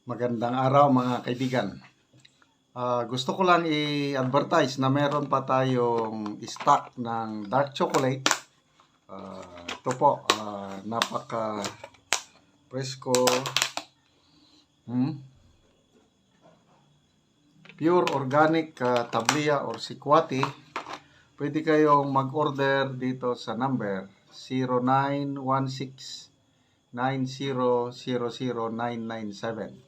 Magandang araw mga kaibigan. Gusto ko lang i-advertise na meron pa tayong stock ng dark chocolate. Ito po, napaka presko, pure organic tablia or sikwati. Pwede kayong mag-order dito sa number 0916-9000-997.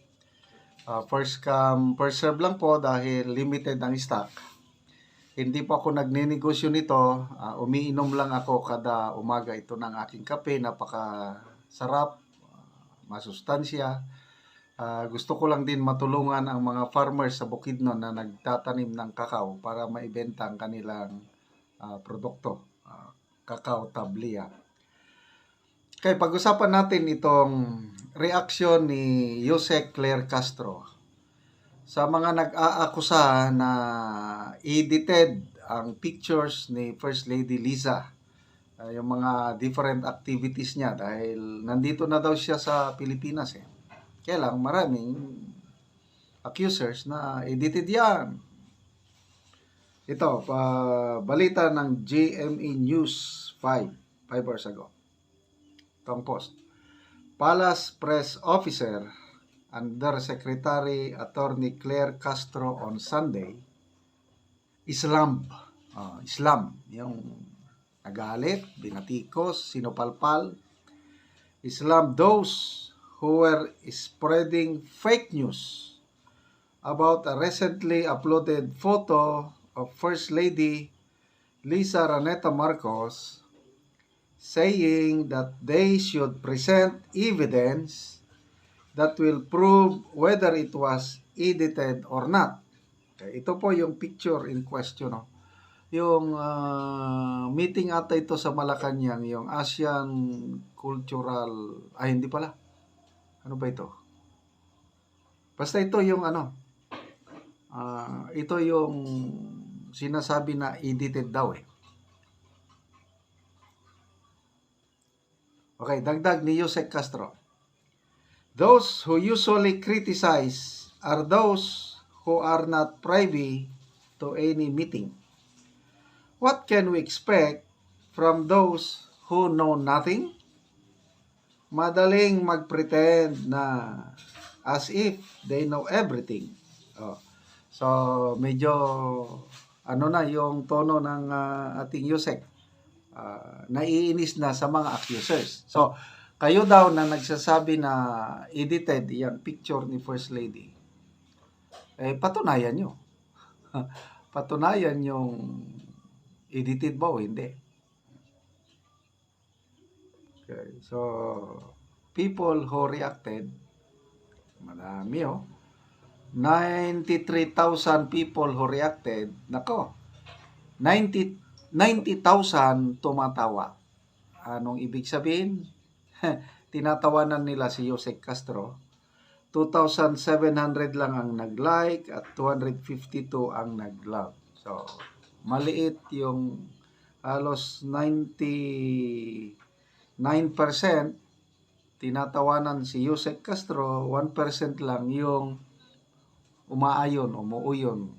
First come, first serve lang po dahil limited ang stock. Hindi po ako nagninegosyo nito. Umiinom lang ako kada umaga ito ng aking kape. Napaka sarap, masustansya. Gusto ko lang din matulungan ang mga farmers sa Bukidnon na nagtatanim ng kakao para maibenta ang kanilang produkto. Kakao tablia. Kaya pag-usapan natin itong reaksyon ni Jose Claire Castro sa mga nag-aakusa na edited ang pictures ni First Lady Liza, yung mga different activities niya dahil nandito na daw siya sa Pilipinas Kaya lang maraming accusers na edited yan. Ito, balita ng GMA News 5 hours ago. Itong post. Palace Press Officer Undersecretary Attorney Claire Castro on Sunday Islam, yung nagalit, binatikos, sinupalpal. Islam those who were spreading fake news about a recently uploaded photo of First Lady Liza Raneta Marcos saying that they should present evidence that will prove whether it was edited or not. Okay, ito po yung picture in question. Yung meeting ata ito sa Malacanang, yung Asian Cultural, hindi pala. Ano ba ito? Basta ito yung ito yung sinasabi na edited daw Okay, dagdag ni Jose Castro. Those who usually criticize are those who are not privy to any meeting. What can we expect from those who know nothing? Madaling mag-pretend na as if they know everything. So, medyo na yung tono ng ating Yusek. Naiinis na sa mga accusers. So, kayo daw na nagsasabi na edited yung picture ni First Lady, patunayan nyo. Patunayan yung edited ba o hindi. Okay, so, people who reacted, madami 93,000 people who reacted, 90,000 tumatawa. Anong ibig sabihin? Tinatawanan nila si Jose Castro. 2,700 lang ang nag-like at 252 ang nag-love. So, maliit yung halos 99% tinatawanan si Jose Castro, 1% lang yung umuuyon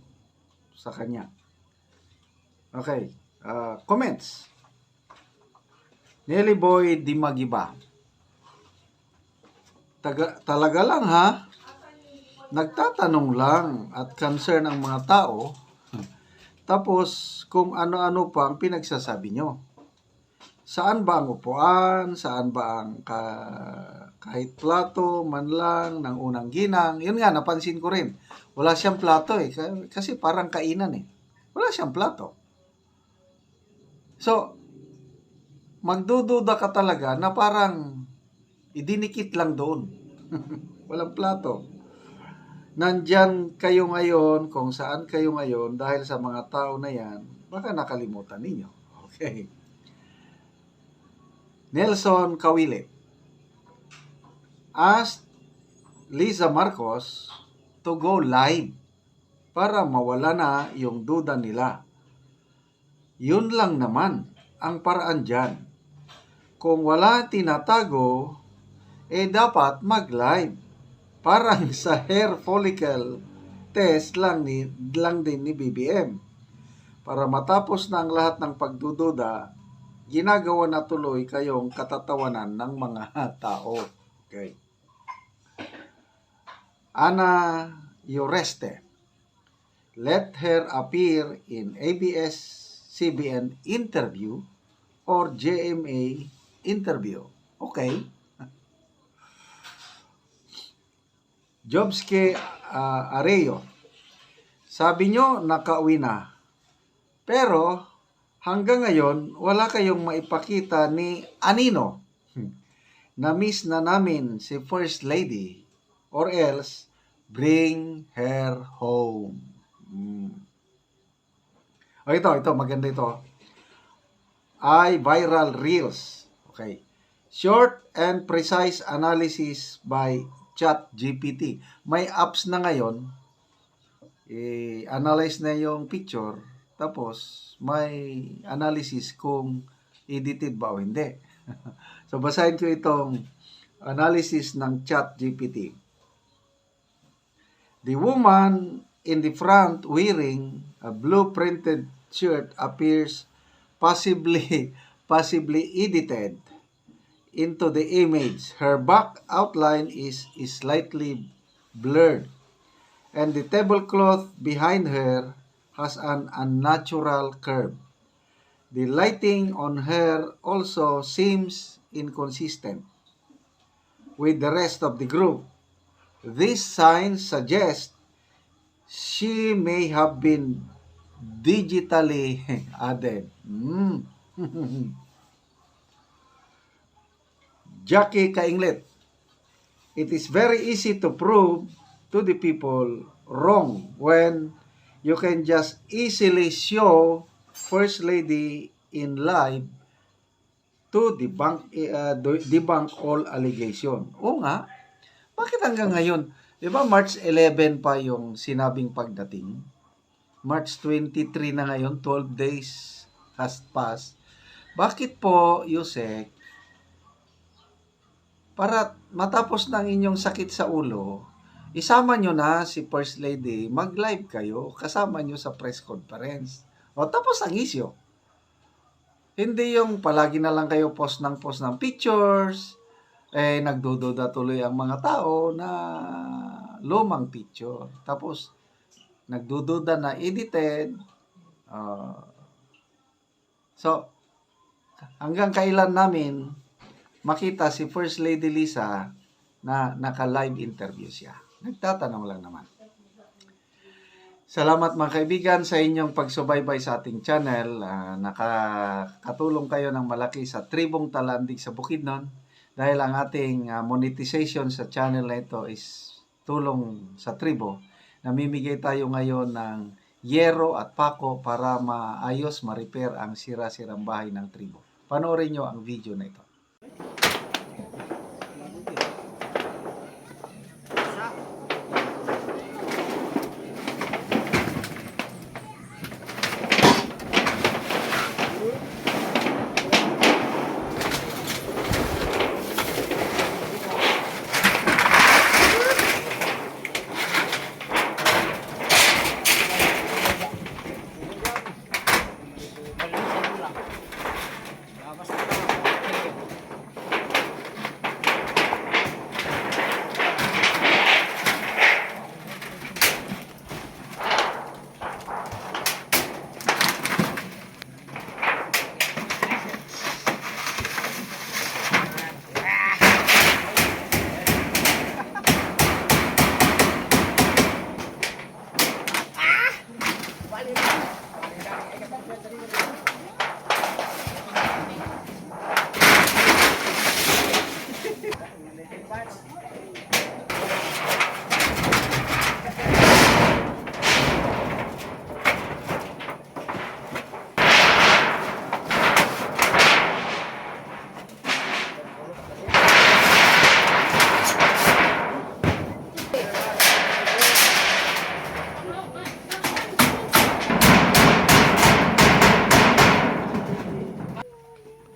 sa kanya. Okay, comments. Nelly Boy Di Magiba. Talaga lang nagtatanong lang at concern ang mga tao. Tapos kung ano-ano pa ang pinagsasabi nyo. Saan ba ang upuan? Saan ba ang kahit plato man lang ng unang ginang? Yun nga, napansin ko rin. Wala siyang plato kasi parang kainan Wala siyang plato. So, magdududa ka talaga na parang idinikit lang doon. Walang plato. Nandyan kayo ngayon, kung saan kayo ngayon, dahil sa mga tao na yan, baka nakalimutan ninyo. Okay. Nelson Kawile asked Liza Marcos to go live para mawala na yung duda nila. Yun lang naman ang paraan dyan. Kung wala tinatago, dapat mag-live parang sa hair follicle test lang din ni BBM. Para matapos na ang lahat ng pagdududa, ginagawa na tuloy kayong katatawanan ng mga tao. Okay. Ana Yoreste. Let her appear in ABS-CBN interview or GMA interview. Okay. Jobske Areo. Sabi nyo, nakauwi na. Pero, hanggang ngayon, wala kayong maipakita ni Anino. Na-miss na namin si First Lady. Or else, bring her home. O ito, maganda ito. Viral Reels. Okay. Short and precise analysis by ChatGPT. May apps na ngayon, analyze na yung picture, tapos may analysis kung edited ba o hindi. So, basahin ko itong analysis ng ChatGPT. The woman in the front wearing a blue printed shirt appears possibly edited into the image. Her back outline is slightly blurred, and the tablecloth behind her has an unnatural curve. The lighting on her also seems inconsistent with the rest of the group. These signs suggest she may have been digitally added. Jackie Kainglet. It is very easy to prove to the people wrong when you can just easily show First Lady in live to debunk all allegation. O nga, bakit hanggang ngayon? Di ba March 11 pa yung sinabing pagdating? March 23 na ngayon, 12 days has passed. Bakit po, Yusek, para matapos ng inyong sakit sa ulo, isama nyo na si First Lady, mag-live kayo, kasama nyo sa press conference. O tapos ang isyo. Hindi yung palagi na lang kayo post ng pictures, nagdududa tuloy ang mga tao na lumang picture. Tapos, nagdududa na edited. So, hanggang kailan namin makita si First Lady Lisa na naka-live interview siya? Nagtatanong lang naman. Salamat mga kaibigan sa inyong pagsubaybay sa ating channel. Nakakatulong kayo ng malaki sa Tribong Talandig sa Bukidnon dahil ang ating monetization sa channel na ito is tulong sa tribo. Namimigay tayo ngayon ng yero at pako para maayos, ma-repair ang sira-sirang bahay ng tribo. Panoorin nyo ang video na ito.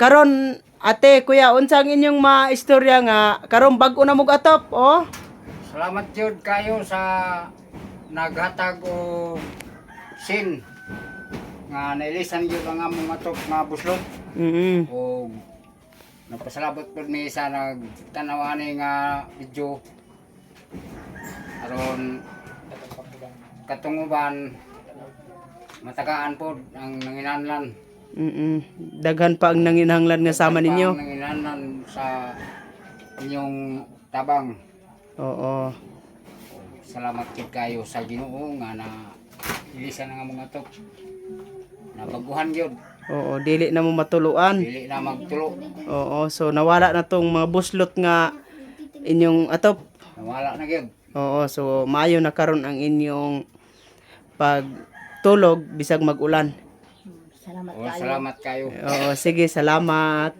Karon ate kuya unsang inyong maistorya nga karon bag-o na mo atop oh. Salamat jud kayo sa naghatag o sin nga nailisan jud ang among matok nga buslot o nagpasalamat pud mi sa nagtanaw ani nga video aron katunguban matagaan pod ang nanginahanglan. Daghan pa ang nanginahanglan nga sama ninyo. Ang nanginahanglan sa inyong tabang. Oo. Salamat kid kayo sa Ginoo nga na ilisan nga mga tok. Nabaguhan gyud. Oo, dili na mo matuluan. Dili na magtulo. Oo, so nawala na tong mga buslot nga inyong atop. Nawala na gyud. Oo, so maayo na karon ang inyong pagtulog bisag mag-ulan. Salamat kayo. Oo, sige, salamat.